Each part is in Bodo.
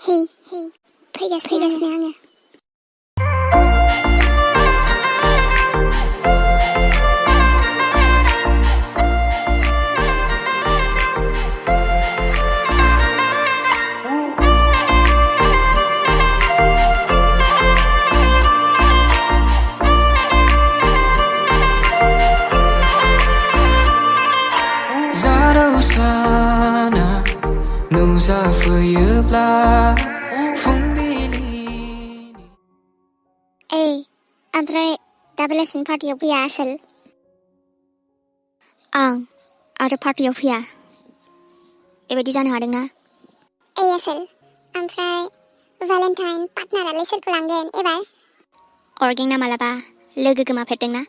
Hey, फैगासिनो आङो। Sana नुजाफैयोब्ला फुंबिलि ओमफ्राय दा बेलासिनि पार्टियाव फैया आसोल? आं आरो पार्टियाव फैया बेबायदि जानो हादोंना? आसोल, ओमफ्राय भेलेन्टाइन पार्टनारालाय सोरखौ लांगोन एबार? अरगेंना मालाबा लोगो गोमाफेरदोंना?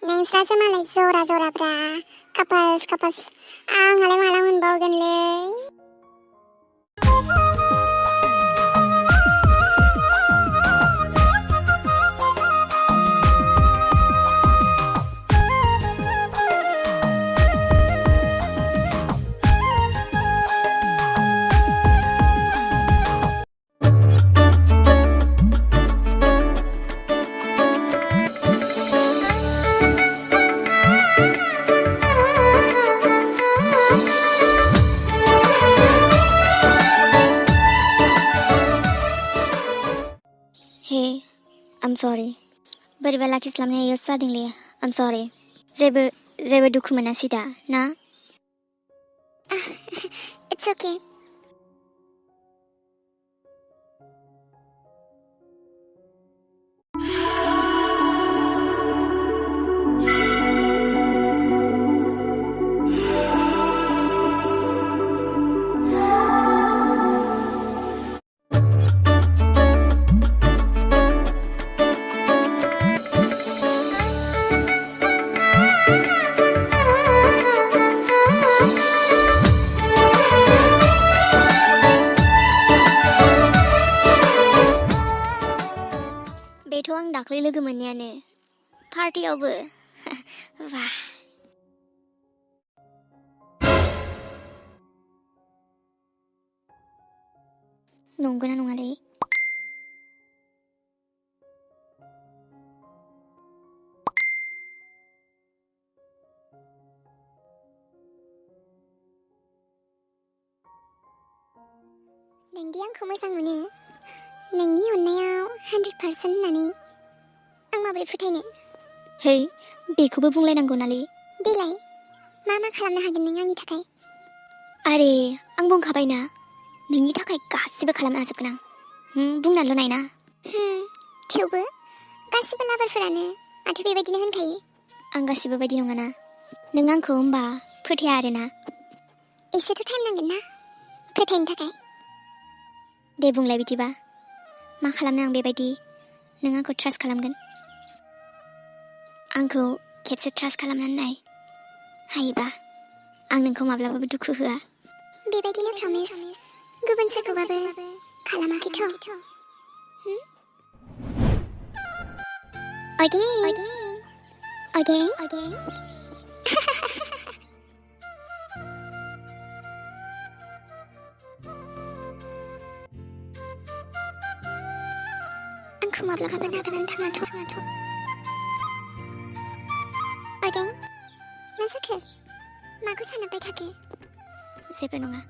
नोंस्रासो मालाय जरा कापाल्स आंहालाय माला मोनबावगोनलै? I'm sorry. बोरैबा लाखिस्लाबनाया इउस जादोंलै। I'm sorry. जेबो दुखु मोनासै दा ना? It's okay. बेथ' आं दाख्लै लोगो मोननायानो पार्टियावबो वाह नंगौना नङालै? नोंदि आंखौ मोजां मोनो, नोंनि अननायाव 100% होननानै आं माबोरै फोथायनो? है, बेखौबो बुंलायनांगौ नालै। देलाय, मा खालामनो हागोन नों आंनि थाखाय? आरे, आं बुंखाबायना, नोंनि थाखाय गासिबो खालामनो हाजोबगोन आं। बुंनानैल' नायना। थेवबो गासिबो लाभारफोरानो माथो बेबायदिनो होनखायो। आं गासिबो बायदि नङाना। नों आंखौ होमबा फोथाया आरोना? एसेथ' टाइम नांगोन ना फोथायनो थाखाय। दे बुंलाय बिदिबा, मा खालामनो आं बेबायदि नों आंखौ ट्रास्ट खालामगोन? आंखौ खेबसे ट्रास्ट खालामनानै नाय, हायोबा आं नोंखौ माब्लाबाबो दुखु होआ। बेबायदिल' प्रमिस, गुबुन सोरखौबाबो खालामाखैथ'। अरगें आंखौ माब्लाबाबो नागारनानै थाङाथ'। अरगें, मा जाखो? माखौ सानहाबबाय थाखो? जेबो नङा।